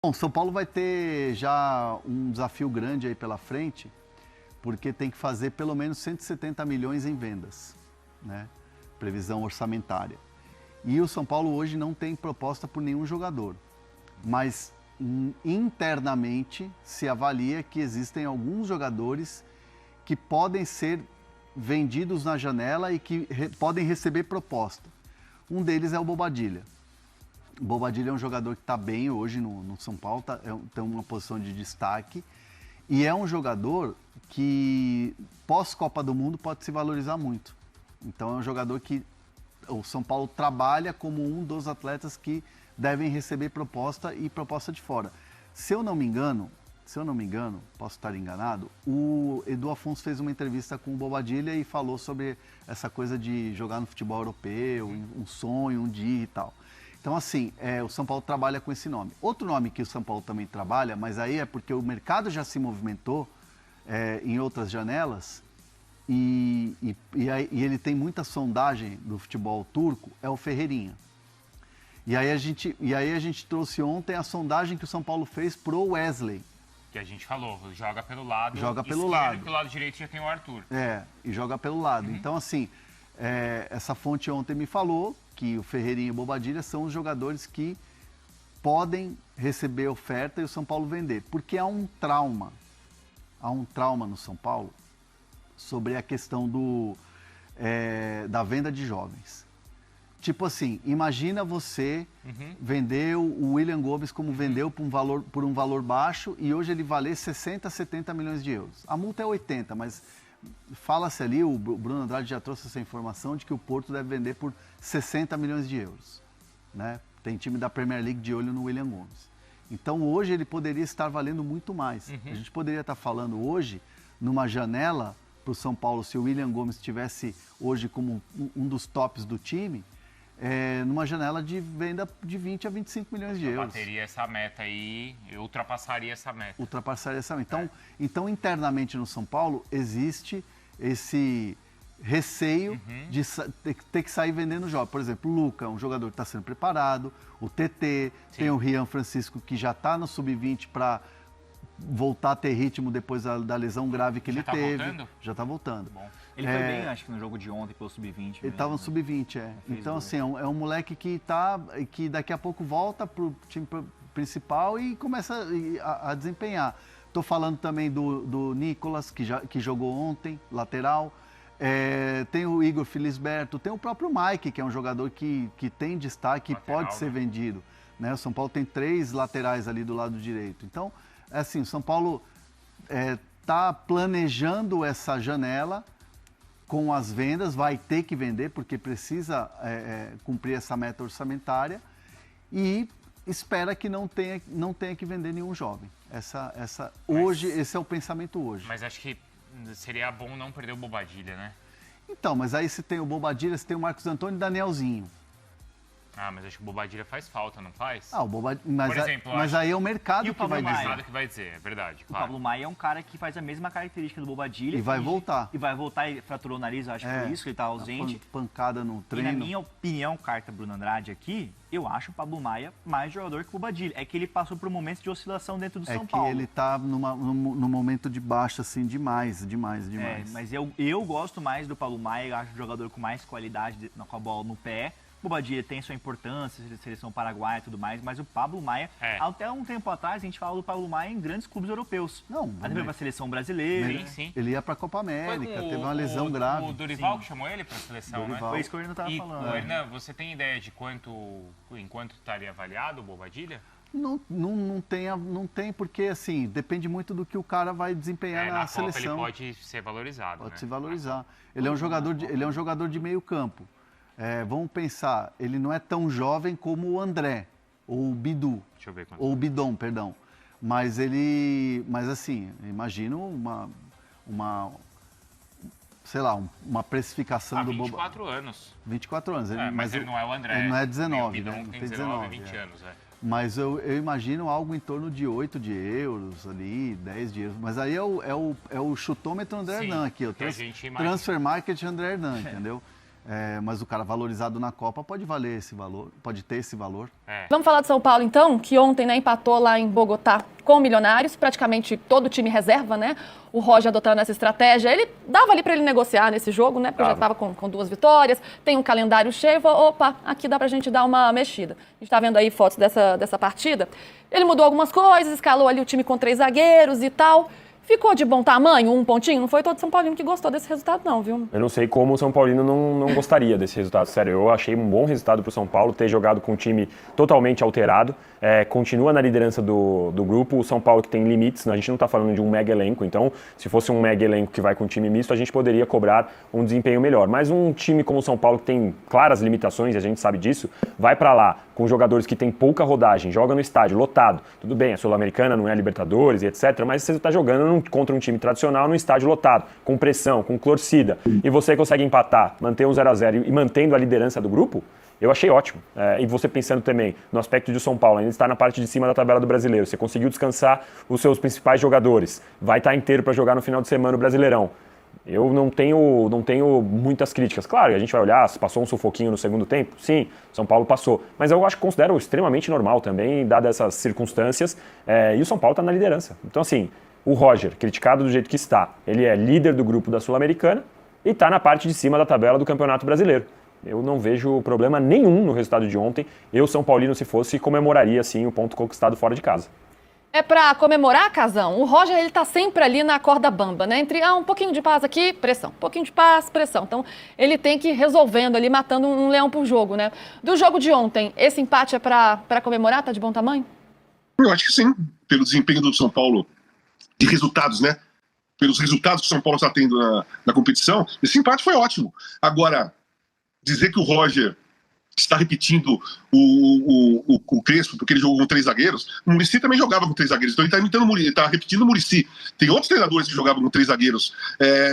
Bom, São Paulo vai ter já um desafio grande aí pela frente, porque tem que fazer pelo menos 170 milhões em vendas, né? Previsão orçamentária. E o São Paulo hoje não tem proposta por nenhum jogador, mas internamente se avalia que existem alguns jogadores que podem ser vendidos na janela e que podem receber proposta. Um deles é o Bobadilla. O Bobadilla é um jogador que está bem hoje no São Paulo, tem uma posição de destaque e é um jogador que pós-Copa do Mundo pode se valorizar muito. Então é um jogador que o São Paulo trabalha como um dos atletas que devem receber proposta e proposta de fora. Se eu não me engano, posso estar enganado, o Edu Afonso fez uma entrevista com o Bobadilla e falou sobre essa coisa de jogar no futebol europeu, um sonho, um dia e tal. Então, assim, o São Paulo trabalha com esse nome. Outro nome que o São Paulo também trabalha, mas aí é porque o mercado já se movimentou em outras janelas e ele tem muita sondagem do futebol turco, é o Ferreirinha. E aí a gente trouxe ontem a sondagem que o São Paulo fez pro Wesley. Que a gente falou, joga pelo lado lado. Que o lado direito já tem o Arthur. E joga pelo lado. Então, assim, essa fonte ontem me falou que o Ferreirinha e o Bobadilla são os jogadores que podem receber oferta e o São Paulo vender. Porque há um trauma no São Paulo sobre a questão da venda de jovens. Tipo assim, imagina você vender o William Gomes como vendeu por um valor baixo e hoje ele valer 60, 70 milhões de euros. A multa é 80, mas fala-se ali, o Bruno Andrade já trouxe essa informação de que o Porto deve vender por 60 milhões de euros. Né? Tem time da Premier League de olho no William Gomes. Então hoje ele poderia estar valendo muito mais. A gente poderia estar falando hoje, numa janela para o São Paulo, se o William Gomes estivesse hoje como um dos tops do time, numa janela de venda de 20 a 25 milhões de euros. Bateria essa meta aí, eu ultrapassaria essa meta. Então, internamente no São Paulo, existe esse receio de ter que sair vendendo jogos. Por exemplo, o Luca, um jogador que está sendo preparado, o TT, tem o Rian Francisco, que já está no sub-20 para voltar a ter ritmo depois da lesão grave que ele teve. Voltando? Já está voltando. Bom. Ele foi bem, acho que no jogo de ontem pelo sub-20. Ele estava no sub-20, Então, assim, é um moleque que daqui a pouco volta para o time principal e começa a desempenhar. Estou falando também do Nicolas, que jogou ontem, lateral. Tem o Igor Felisberto, tem o próprio Mike, que é um jogador que tem destaque e pode ser vendido. Né? O São Paulo tem 3 laterais ali do lado direito. Então, assim, o São Paulo está planejando essa janela com as vendas, vai ter que vender porque precisa cumprir essa meta orçamentária e espera que não tenha que vender nenhum jovem. Esse é o pensamento hoje. Mas acho que seria bom não perder o Bobadilla, né? Então, mas aí se tem o Bobadilla, se tem o Marcos Antônio e o Danielzinho. Mas acho que o Bobadilla faz falta, não faz? O Bobadilla, por exemplo, mas aí é o mercado que vai dizer. O mercado que vai dizer, é verdade, claro. O Pablo Maia é um cara que faz a mesma característica do Bobadilla. E vai voltar. E vai voltar, ele fraturou o nariz, acho que foi isso, que ele tá ausente. Pancada no treino. E na minha opinião, carta Bruno Andrade aqui, eu acho o Pablo Maia mais jogador que o Bobadilla. É que ele passou por um momento de oscilação dentro do São Paulo. É que ele tá num momento de baixa, assim, demais. Mas eu gosto mais do Pablo Maia, eu acho o jogador com mais qualidade com a bola no pé. O Bobadilla tem sua importância, seleção paraguaia e tudo mais, mas o Pablo Maia, até um tempo atrás, a gente falava do Pablo Maia em grandes clubes europeus. Até mesmo a seleção brasileira. Sim. Ele ia para a Copa América, teve uma lesão grave. O Dorival que chamou ele para a seleção, né? Foi isso que o Hernan estava falando. Hernan, você tem ideia de em quanto estaria avaliado o Bobadilla? Não tem, porque assim, depende muito do que o cara vai desempenhar na seleção. Copa ele pode ser valorizado. Pode se valorizar. Ele é um jogador de meio campo. Vamos pensar, ele não é tão jovem como o André, ou o Bidu, ou o Bidon, perdão. Mas assim, imagino uma precificação do Boba. 24 anos. 24 anos. Mas ele não é o André. Ele não é 19, o Bidon né? Tem 19, 20 anos, Mas eu imagino algo em torno de 8 de euros ali, 10 de euros. Mas aí é o chutômetro André Hernan aqui, o Transfer Market André Hernan, entendeu? Mas o cara valorizado na Copa pode valer esse valor, pode ter esse valor. Vamos falar de São Paulo, então, que ontem, né, empatou lá em Bogotá com o Milionários, praticamente todo o time reserva, né? O Roger adotando essa estratégia. Ele dava ali para ele negociar nesse jogo, né? Porque já estava com 2 vitórias, tem um calendário cheio. Falou, opa, aqui dá pra gente dar uma mexida. A gente tá vendo aí fotos dessa partida. Ele mudou algumas coisas, escalou ali o time com 3 zagueiros e tal. Ficou de bom tamanho, um pontinho? Não foi todo São Paulino que gostou desse resultado, não, viu? Eu não sei como o São Paulino não gostaria desse resultado. Sério, eu achei um bom resultado para o São Paulo ter jogado com um time totalmente alterado. Continua na liderança do grupo. O São Paulo que tem limites, a gente não está falando de um mega elenco. Então, se fosse um mega elenco que vai com um time misto, a gente poderia cobrar um desempenho melhor. Mas um time como o São Paulo, que tem claras limitações, e a gente sabe disso, vai para lá com jogadores que têm pouca rodagem, joga no estádio lotado. Tudo bem, a Sul-Americana não é a Libertadores e etc., mas você está jogando contra um time tradicional num estádio lotado, com pressão, com torcida, e você consegue empatar, manter um 0-0 e mantendo a liderança do grupo, eu achei ótimo. E você pensando também no aspecto de São Paulo, ainda está na parte de cima da tabela do Brasileiro, você conseguiu descansar os seus principais jogadores, vai estar inteiro para jogar no final de semana o Brasileirão. Eu não tenho muitas críticas. Claro, a gente vai olhar, se passou um sufoquinho no segundo tempo, sim, São Paulo passou. Mas eu considero extremamente normal também, dadas essas circunstâncias, e o São Paulo está na liderança. Então, assim, o Roger, criticado do jeito que está, ele é líder do grupo da Sul-Americana e está na parte de cima da tabela do Campeonato Brasileiro. Eu não vejo problema nenhum no resultado de ontem. Eu, São Paulino, se fosse, comemoraria, sim, o ponto conquistado fora de casa. É pra comemorar, Casão? O Roger, ele tá sempre ali na corda bamba, né? Entre um pouquinho de paz aqui, pressão. Um pouquinho de paz, pressão. Então, ele tem que ir resolvendo ali, matando um leão por jogo, né? Do jogo de ontem, esse empate é pra comemorar? Tá de bom tamanho? Eu acho que sim. Pelo desempenho do São Paulo, de resultados, né? Pelos resultados que o São Paulo está tendo na competição, esse empate foi ótimo. Agora, dizer que o Roger está repetindo o Crespo, porque ele jogou com 3 zagueiros. O Muricy também jogava com 3 zagueiros, então ele está imitando o Muricy, está repetindo o Muricy. Tem outros treinadores que jogavam com 3 zagueiros.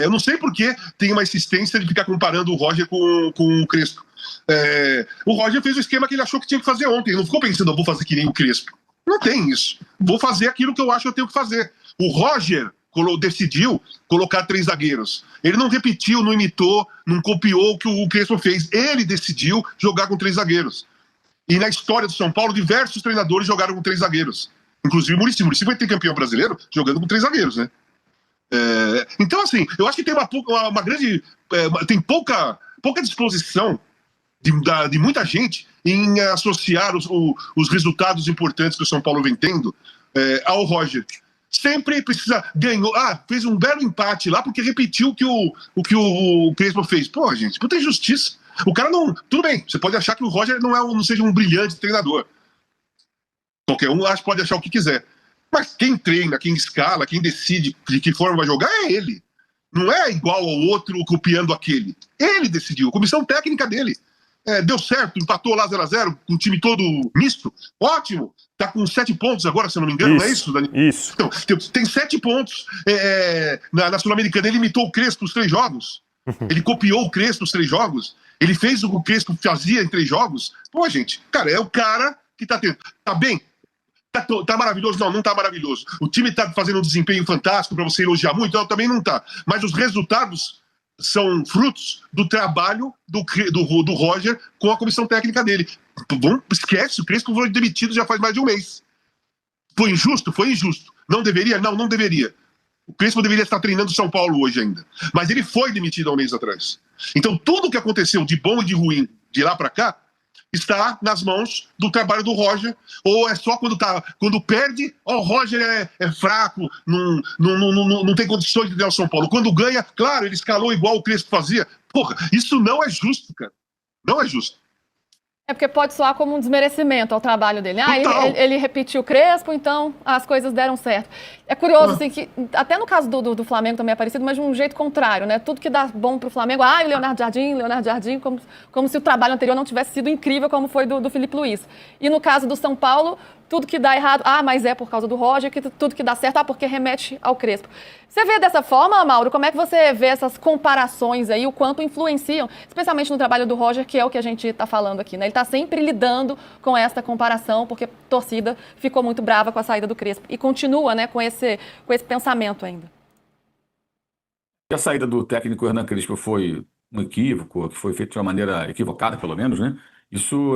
Eu não sei por que tem uma insistência de ficar comparando o Roger com o Crespo. O Roger fez o esquema que ele achou que tinha que fazer ontem. Ele não ficou pensando, eu vou fazer que nem o Crespo. Não tem isso. Vou fazer aquilo que eu acho que eu tenho que fazer. O Roger decidiu colocar 3 zagueiros. Ele não repetiu, não imitou, não copiou o que o Crespo fez. Ele decidiu jogar com 3 zagueiros. E na história do São Paulo, diversos treinadores jogaram com 3 zagueiros. Inclusive o Muricy. O Muricy foi ter campeão brasileiro jogando com 3 zagueiros, né? Então, assim, eu acho que tem uma grande... tem pouca disposição de muita gente em associar os resultados importantes que o São Paulo vem tendo ao Roger. Sempre precisa... fez um belo empate lá porque repetiu o que o Crespo fez. Pô, gente, puta injustiça. O cara não... Tudo bem, você pode achar que o Roger não seja um brilhante treinador. Qualquer um pode achar o que quiser. Mas quem treina, quem escala, quem decide de que forma vai jogar é ele. Não é igual ao outro copiando aquele. Ele decidiu, a comissão técnica dele. Deu certo, empatou lá 0-0, com o time todo misto. Ótimo. Tá com 7 pontos agora, se eu não me engano, não é isso, Dani? Isso. Então, tem 7 pontos na Sul-Americana. Ele imitou o Crespo nos 3 jogos. Ele copiou o Crespo nos 3 jogos. Ele fez o que o Crespo fazia em 3 jogos. Pô, gente, cara, é o cara que tá tendo. Tá bem? Tá maravilhoso? Não tá maravilhoso. O time tá fazendo um desempenho fantástico pra você elogiar muito? Não, também não tá. Mas os resultados são frutos do trabalho do Roger com a comissão técnica dele. Esquece, o Crespo foi demitido já faz mais de um mês. Foi injusto? Foi injusto. Não deveria? Não deveria. O Crespo deveria estar treinando São Paulo hoje ainda. Mas ele foi demitido há um mês atrás. Então tudo o que aconteceu de bom e de ruim de lá para cá está nas mãos do trabalho do Roger, ou é só quando perde, o Roger é fraco, não tem condições de ganhar o São Paulo. Quando ganha, claro, ele escalou igual o Crespo fazia. Porra, isso não é justo, cara. Não é justo. É porque pode soar como um desmerecimento ao trabalho dele. Ele repetiu o Crespo, então as coisas deram certo. É curioso, assim, que até no caso do Flamengo também é parecido, mas de um jeito contrário, né? Tudo que dá bom pro Flamengo, o Leonardo Jardim, como se o trabalho anterior não tivesse sido incrível como foi do Felipe Luiz. E no caso do São Paulo, tudo que dá errado, mas é por causa do Roger, tudo que dá certo, porque remete ao Crespo. Você vê dessa forma, Mauro? Como é que você vê essas comparações aí, o quanto influenciam, especialmente no trabalho do Roger, que é o que a gente está falando aqui, né? Ele está sempre lidando com essa comparação, porque a torcida ficou muito brava com a saída do Crespo e continua, né, com esse pensamento ainda. A saída do técnico Hernan Crespo foi um equívoco, que foi feito de uma maneira equivocada, pelo menos, né? Isso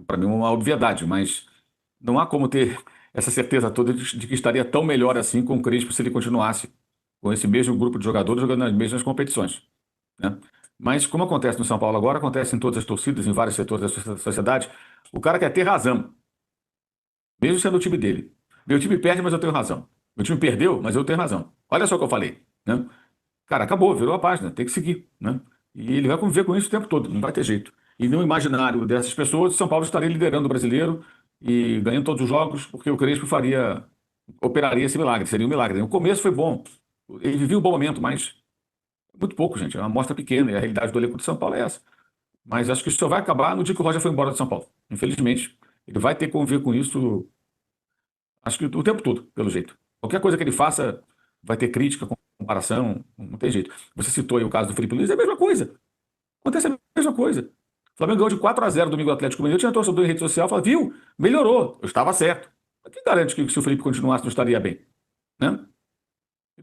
para mim, uma obviedade, mas não há como ter essa certeza toda de que estaria tão melhor assim com o Crespo se ele continuasse com esse mesmo grupo de jogadores jogando nas mesmas competições, né? Mas como acontece no São Paulo agora, acontece em todas as torcidas, em vários setores da sociedade, o cara quer ter razão, mesmo sendo o time dele. Meu time perde, mas eu tenho razão. Meu time perdeu, mas eu tenho razão. Olha só o que eu falei, né? Cara, acabou, virou a página, tem que seguir, né? E ele vai conviver com isso o tempo todo, não vai ter jeito. E no imaginário dessas pessoas, São Paulo estaria liderando o brasileiro e ganhando todos os jogos, porque o Crespo operaria esse milagre, seria um milagre. O começo foi bom, ele vivia um bom momento, mas muito pouco, gente, é uma amostra pequena, e a realidade do elenco de São Paulo é essa. Mas acho que isso só vai acabar no dia que o Roger foi embora de São Paulo. Infelizmente, ele vai ter que conviver com isso, acho que o tempo todo, pelo jeito. Qualquer coisa que ele faça vai ter crítica, comparação, não tem jeito. Você citou aí o caso do Felipe Luiz, é a mesma coisa. Acontece a mesma coisa. O Flamengo ganhou de 4-0 domingo do Atlético Mineiro, tinha torcedor em rede social, falava, viu, melhorou, eu estava certo. Mas quem garante que se o Felipe continuasse não estaria bem? Né?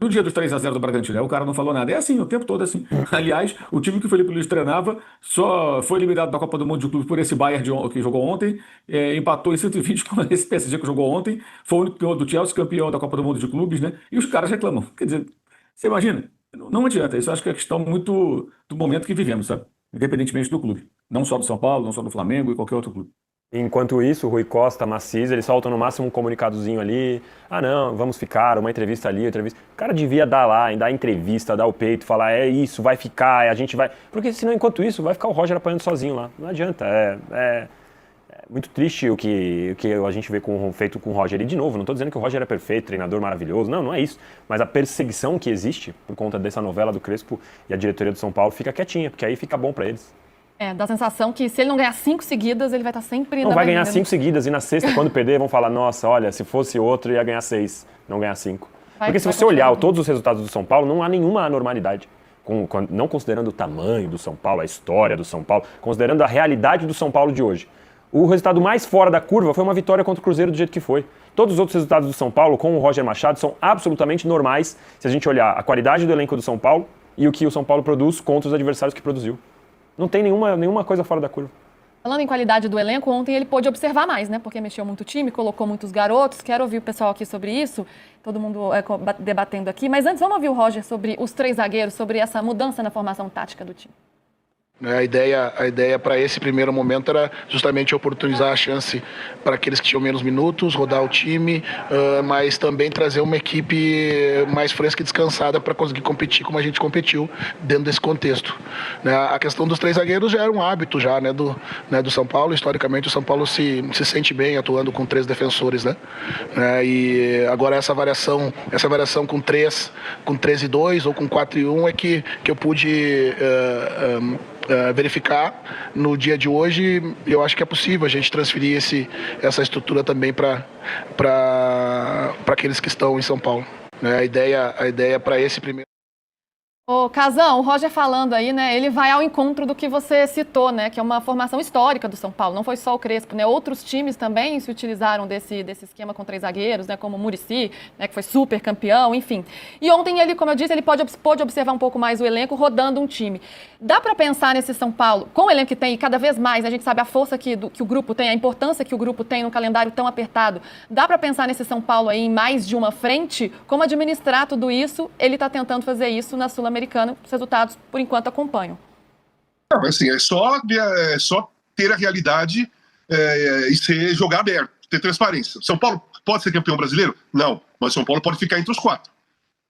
No dia dos 3-0 do Bragantino, o cara não falou nada. É assim, o tempo todo assim. Aliás, o time que o Felipe Luiz treinava só foi eliminado da Copa do Mundo de Clubes por esse Bayern que jogou ontem, empatou em 120 com esse PSG que jogou ontem, foi o único campeão do Chelsea, campeão da Copa do Mundo de Clubes, né? E os caras reclamam. Quer dizer, você imagina? Não adianta. Isso acho que é questão muito do momento que vivemos, sabe? Independentemente do clube. Não só do São Paulo, não só do Flamengo e qualquer outro clube. Enquanto isso, o Rui Costa, Maciza, eles soltam no máximo um comunicadozinho ali. Ah, não, vamos ficar, uma entrevista ali, outra entrevista. O cara devia dar lá, dar entrevista, dar o peito, falar, é isso, vai ficar, a gente vai... Porque senão, enquanto isso, vai ficar o Roger apanhando sozinho lá. Não adianta, é muito triste o que a gente vê feito com o Roger. E, de novo, não estou dizendo que o Roger é perfeito, treinador maravilhoso, não é isso. Mas a perseguição que existe por conta dessa novela do Crespo e a diretoria do São Paulo fica quietinha, porque aí fica bom para eles. Dá a sensação que se ele não ganhar 5 seguidas, ele vai estar sempre... Não vai ganhar 5 seguidas e na sexta, quando perder, vão falar, nossa, olha, se fosse outro ia ganhar 6, não ganhar 5. Porque se você olhar todos os resultados do São Paulo, não há nenhuma anormalidade. Não considerando o tamanho do São Paulo, a história do São Paulo, considerando a realidade do São Paulo de hoje. O resultado mais fora da curva foi uma vitória contra o Cruzeiro do jeito que foi. Todos os outros resultados do São Paulo, com o Roger Machado, são absolutamente normais se a gente olhar a qualidade do elenco do São Paulo e o que o São Paulo produz contra os adversários que produziu. Não tem nenhuma coisa fora da curva. Falando em qualidade do elenco, ontem ele pôde observar mais, né? Porque mexeu muito o time, colocou muitos garotos. Quero ouvir o pessoal aqui sobre isso, todo mundo debatendo aqui. Mas antes, vamos ouvir o Roger sobre os 3 zagueiros, sobre essa mudança na formação tática do time. A ideia para esse primeiro momento era justamente oportunizar a chance para aqueles que tinham menos minutos, rodar o time, mas também trazer uma equipe mais fresca e descansada para conseguir competir como a gente competiu dentro desse contexto. A questão dos 3 zagueiros já era um hábito já, do São Paulo. Historicamente o São Paulo se sente bem atuando com 3 defensores, né? E agora essa variação com 3 e 2 ou com 4 e 1 é que eu pude verificar no dia de hoje. Eu acho que é possível a gente transferir essa estrutura também para aqueles que estão em São Paulo. A ideia para esse primeiro... Ô, Casão, o Roger falando aí, né, ele vai ao encontro do que você citou, né, que é uma formação histórica do São Paulo, não foi só o Crespo, né, outros times também se utilizaram desse esquema com 3 zagueiros, né, como o Muricy, né, que foi super campeão, enfim. E ontem ele, como eu disse, ele pôde observar um pouco mais o elenco rodando um time. Dá para pensar nesse São Paulo, com o elenco que tem, e cada vez mais, a gente sabe a força que o grupo tem, a importância que o grupo tem no calendário tão apertado, dá para pensar nesse São Paulo aí em mais de uma frente? Como administrar tudo isso? Ele está tentando fazer isso na Sul-Americana. Os resultados, por enquanto, acompanham. Não, assim, é só ter a realidade e jogar aberto, ter transparência. São Paulo pode ser campeão brasileiro? Não, mas São Paulo pode ficar entre os 4.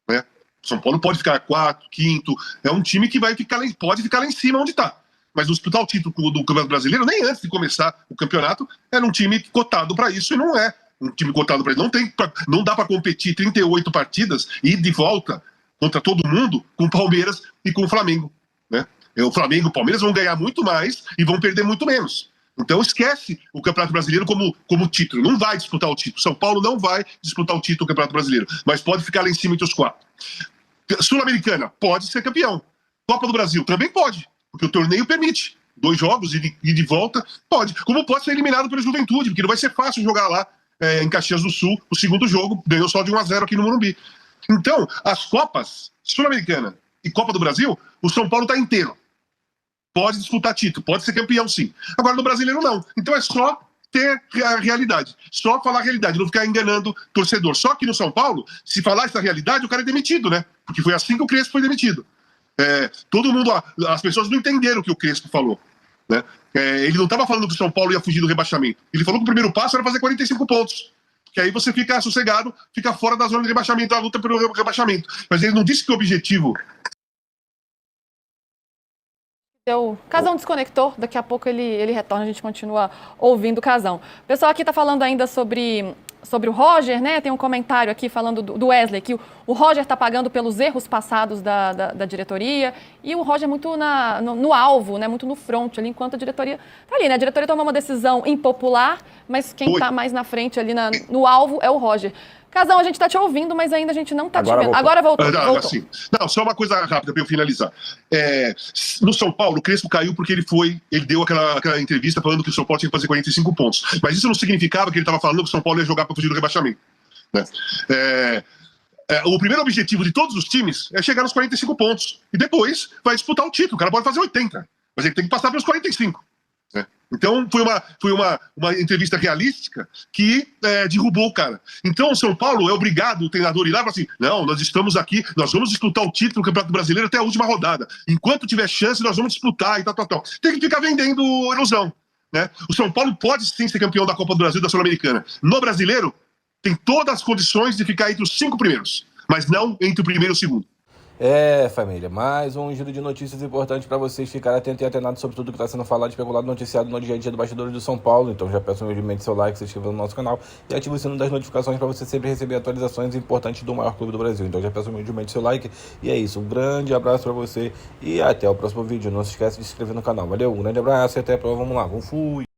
Né? São Paulo pode ficar 4º, 5º. É um time que pode ficar lá em cima onde está. Mas disputar o título do Campeonato Brasileiro, nem antes de começar o campeonato, era um time cotado para isso e não é um time cotado para isso. Não dá para competir 38 partidas e ir de volta contra todo mundo, com o Palmeiras e com o Flamengo. Né? O Flamengo e o Palmeiras vão ganhar muito mais e vão perder muito menos. Então esquece o Campeonato Brasileiro como título. Não vai disputar o título. São Paulo não vai disputar o título do Campeonato Brasileiro, mas pode ficar lá em cima entre os 4. Sul-Americana, pode ser campeão. Copa do Brasil, também pode, porque o torneio permite. 2 jogos e de volta, pode. Como pode ser eliminado pela Juventude, porque não vai ser fácil jogar lá em Caxias do Sul. O segundo jogo ganhou só de 1-0 aqui no Morumbi. Então, as Copas Sul-Americana e Copa do Brasil, o São Paulo está inteiro. pode disputar título, pode ser campeão sim. Agora no brasileiro não. Então é só ter a realidade, só falar a realidade, não ficar enganando torcedor. Só que no São Paulo, se falar essa realidade, o cara é demitido, né? Porque foi assim que o Crespo foi demitido. Todo mundo, as pessoas não entenderam o que o Crespo falou, né? Ele não estava falando que o São Paulo ia fugir do rebaixamento. Ele falou que o primeiro passo era fazer 45 pontos. Que aí você fica sossegado, fica fora da zona de rebaixamento, da luta pelo rebaixamento. Mas ele não disse que o objetivo... O Casão desconectou, daqui a pouco ele retorna, a gente continua ouvindo o Casão. O pessoal aqui está falando ainda sobre o Roger, né? Tem um comentário aqui falando do Wesley, que o Roger está pagando pelos erros passados da diretoria, e o Roger muito no alvo, né? Muito no front ali, enquanto a diretoria está ali, né? A diretoria tomou uma decisão impopular, mas quem está mais na frente ali no alvo é o Roger. Casão, a gente está te ouvindo, mas ainda a gente não está te vendo. Agora voltou. Assim, não, só uma coisa rápida para eu finalizar. No São Paulo, o Crespo caiu porque ele deu aquela entrevista falando que o São Paulo tinha que fazer 45 pontos. Mas isso não significava que ele estava falando que o São Paulo ia jogar para fugir do rebaixamento, né? O primeiro objetivo de todos os times é chegar nos 45 pontos. E depois vai disputar o título. O cara pode fazer 80, mas ele tem que passar pelos 45. Né? Então foi uma entrevista realística que derrubou o cara. Então o São Paulo é obrigado, o treinador, ir lá e falar assim: não, nós estamos aqui, nós vamos disputar o título do Campeonato Brasileiro até a última rodada. Enquanto tiver chance, nós vamos disputar e tal. Tem que ficar vendendo ilusão, né? O São Paulo pode sim ser campeão da Copa do Brasil e da Sul-Americana. No Brasileiro, tem todas as condições de ficar entre os 5 primeiros, mas não entre o primeiro e o segundo. Família, mais um giro de notícias importantes para vocês ficarem atentos e atenados sobre tudo que está sendo falado, especulado, noticiado no dia a dia do Bastidores do São Paulo. Então já peço humildemente seu like, se inscreva no nosso canal e ative o sino das notificações para você sempre receber atualizações importantes do maior clube do Brasil. Então já peço humildemente seu like e é isso. Um grande abraço para você e até o próximo vídeo. Não se esqueça de se inscrever no canal. Valeu, um grande abraço e até a próxima. Vamos lá, fui!